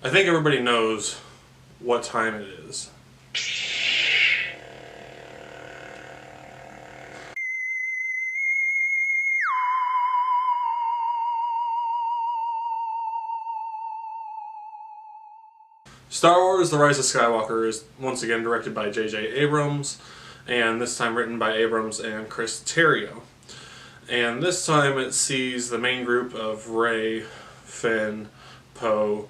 I think everybody knows what time it is. Star Wars The Rise of Skywalker is once again directed by J.J. Abrams, and this time written by Abrams and Chris Terrio. And this time it sees the main group of Rey, Finn, Poe,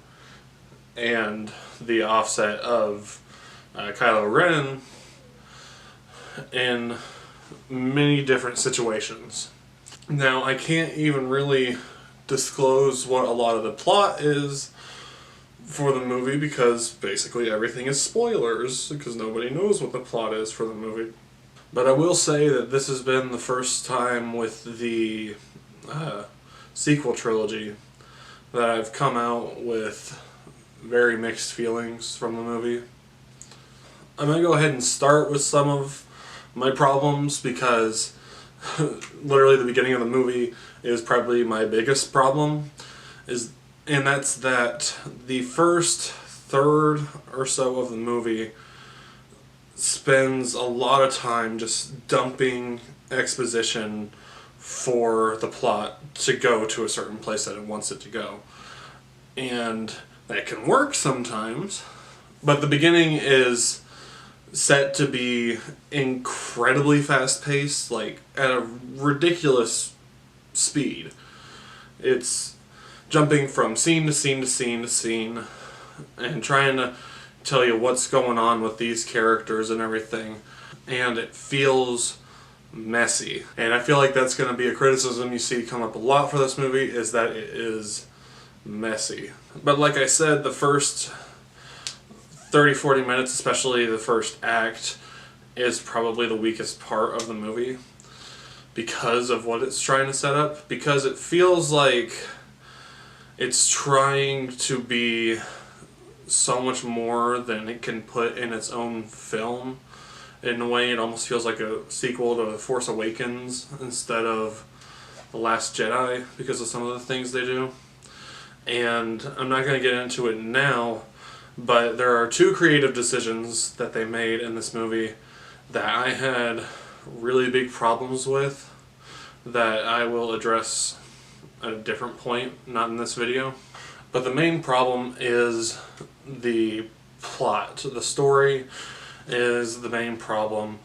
and the offset of Kylo Ren in many different situations. Now, I can't even really disclose what a lot of the plot is for the movie because basically everything is spoilers because nobody knows what the plot is for the movie. But I will say that this has been the first time with the sequel trilogy that I've come out with very mixed feelings from the movie. I'm going to go ahead and start with some of my problems because literally the beginning of the movie is probably my biggest problem, and that's that the first third or so of the movie spends a lot of time just dumping exposition for the plot to go to a certain place that it wants it to go. And that can work sometimes, but the beginning is set to be incredibly fast-paced, like at a ridiculous speed. It's jumping from scene to scene to scene to scene and trying to tell you what's going on with these characters and everything, and it feels messy. And I feel like that's going to be a criticism you see come up a lot for this movie, is that it is messy. But like I said, the first 30-40 minutes, especially the first act, is probably the weakest part of the movie because of what it's trying to set up, because it feels like it's trying to be so much more than it can put in its own film. In a way, it almost feels like a sequel to The Force Awakens instead of The Last Jedi because of some of the things they do. And I'm not going to get into it now, but there are two creative decisions that they made in this movie that I had really big problems with that I will address at a different point, not in this video. But the main problem is the plot. The story is the main problem.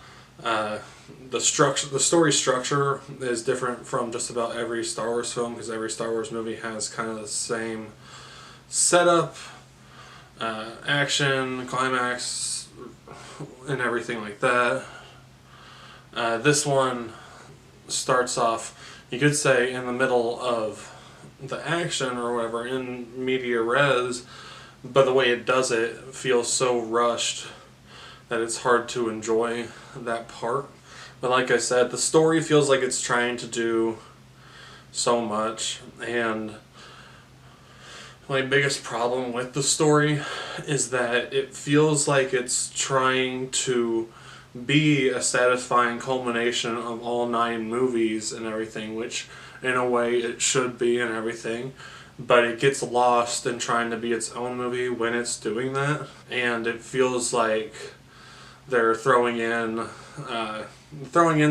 The story structure is different from just about every Star Wars film because every Star Wars movie has kind of the same setup, action, climax, and everything like that. This one starts off, you could say, in the middle of the action or whatever, in media res, but the way it does it feels so rushed that it's hard to enjoy that part. But like I said, the story feels like it's trying to do so much, and my biggest problem with the story is that it feels like it's trying to be a satisfying culmination of all 9 movies and everything, which in a way it should be and everything, but it gets lost in trying to be its own movie when it's doing that, and it feels like they're throwing in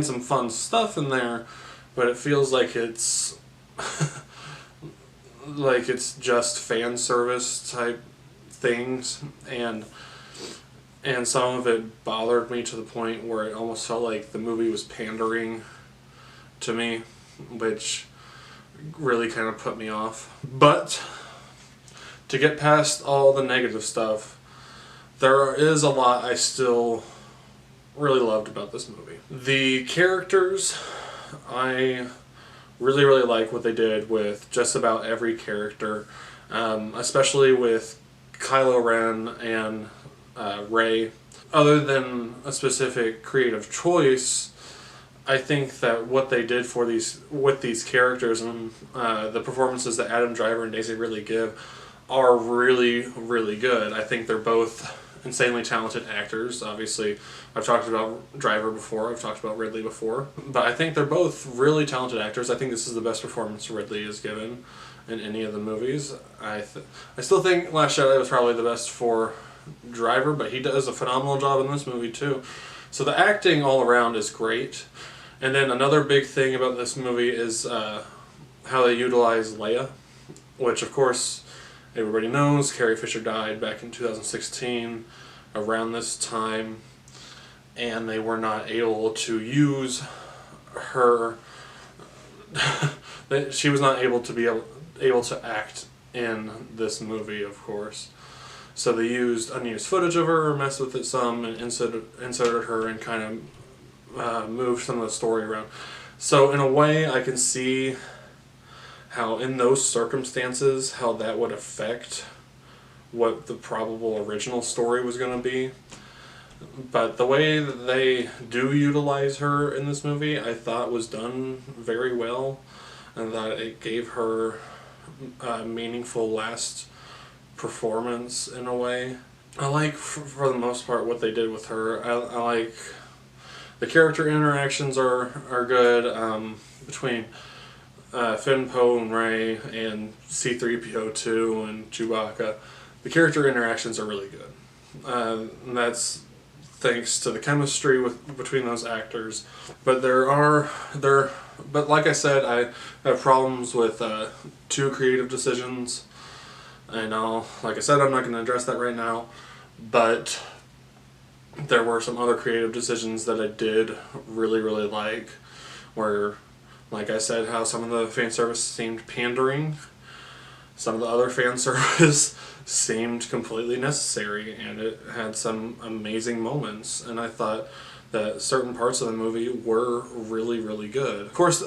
some fun stuff in there, but it feels like it's like it's just fan service type things, and some of it bothered me to the point where it almost felt like the movie was pandering to me, which really kind of put me off. But to get past all the negative stuff, there is a lot I still really loved about this movie. The characters, I really like what they did with just about every character, especially with Kylo Ren and Rey. Other than a specific creative choice, I think that what they did with these characters and the performances that Adam Driver and Daisy Ridley give are really good. I think they're both insanely talented actors. Obviously, I've talked about Driver before, I've talked about Ridley before, but I think they're both really talented actors. I think this is the best performance Ridley has given in any of the movies. I still think Last Jedi was probably the best for Driver, but he does a phenomenal job in this movie too. So the acting all around is great. And then another big thing about this movie is how they utilize Leia, which of course everybody knows Carrie Fisher died back in 2016 around this time, and they were not able to use her. She was not able to be able to act in this movie, of course. So they used unused footage of her, messed with it some, and inserted her and kind of moved some of the story around. So in a way, I can see how in those circumstances, how that would affect what the probable original story was going to be. But the way that they do utilize her in this movie, I thought was done very well, and that it gave her a meaningful last performance in a way. I like, for the most part, what they did with her. I like the character interactions are good between Finn, Poe, and Rey, and C-3PO too, and Chewbacca. The character interactions are really good. And that's thanks to the chemistry between those actors. But but like I said, I have problems with 2 creative decisions. I know, like I said, I'm not going to address that right now, but there were some other creative decisions that I did really, really like, where, like I said, how some of the fan service seemed pandering, some of the other fan service seemed completely necessary, and it had some amazing moments, and I thought that certain parts of the movie were really, really good. Of course,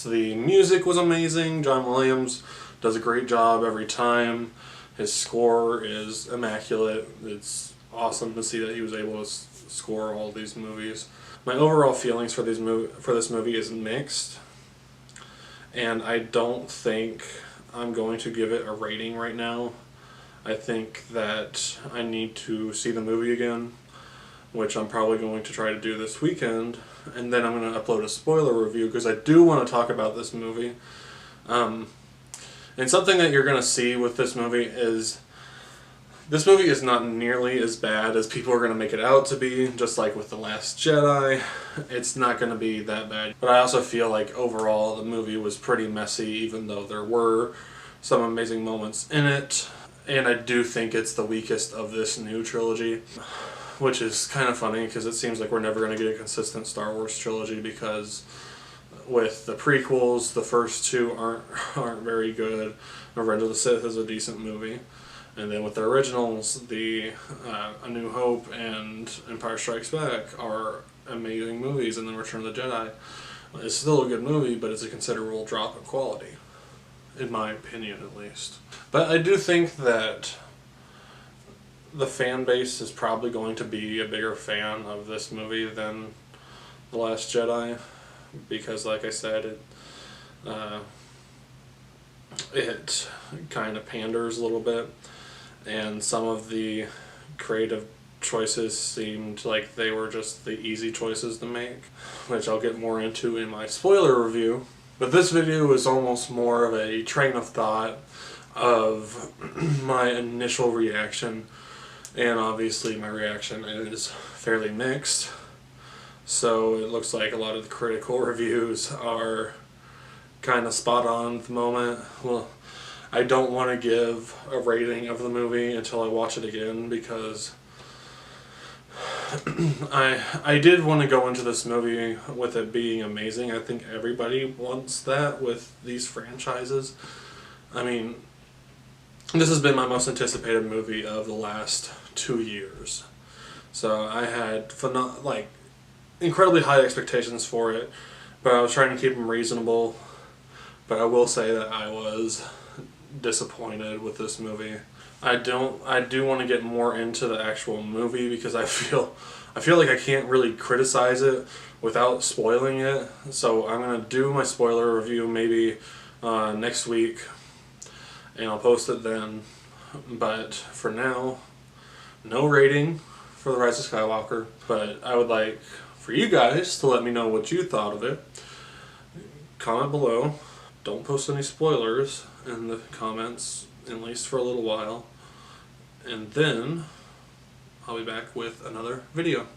the music was amazing. John Williams does a great job every time. His score is immaculate. It's awesome to see that he was able to score all these movies. My overall feelings for this movie is mixed, and I don't think I'm going to give it a rating right now. I think that I need to see the movie again, which I'm probably going to try to do this weekend, and then I'm going to upload a spoiler review because I do want to talk about this movie. And something that you're going to see with this movie is this movie is not nearly as bad as people are going to make it out to be, just like with The Last Jedi. It's not going to be that bad. But I also feel like overall the movie was pretty messy, even though there were some amazing moments in it. And I do think it's the weakest of this new trilogy, which is kind of funny because it seems like we're never going to get a consistent Star Wars trilogy, because with the prequels, the first 2 aren't very good. Revenge of the Sith is a decent movie. And then with the originals, A New Hope and Empire Strikes Back are amazing movies, and then Return of the Jedi is still a good movie, but it's a considerable drop in quality, in my opinion at least. But I do think that the fan base is probably going to be a bigger fan of this movie than The Last Jedi, because like I said, it kind of panders a little bit, and some of the creative choices seemed like they were just the easy choices to make, which I'll get more into in my spoiler review. But this video is almost more of a train of thought of my initial reaction, and obviously my reaction is fairly mixed. So it looks like a lot of the critical reviews are kind of spot on at the moment. Well, I don't want to give a rating of the movie until I watch it again, because I did want to go into this movie with it being amazing. I think everybody wants that with these franchises. I mean, this has been my most anticipated movie of the last 2 years. So I had incredibly high expectations for it, but I was trying to keep them reasonable. But I will say that I was disappointed with this movie. I do want to get more into the actual movie, because I feel like I can't really criticize it without spoiling it. So I'm going to do my spoiler review maybe next week, and I'll post it then. But for now, no rating for The Rise of Skywalker, but I would like for you guys to let me know what you thought of it. Comment below. Don't post any spoilers, in the comments, at least for a little while, and then I'll be back with another video.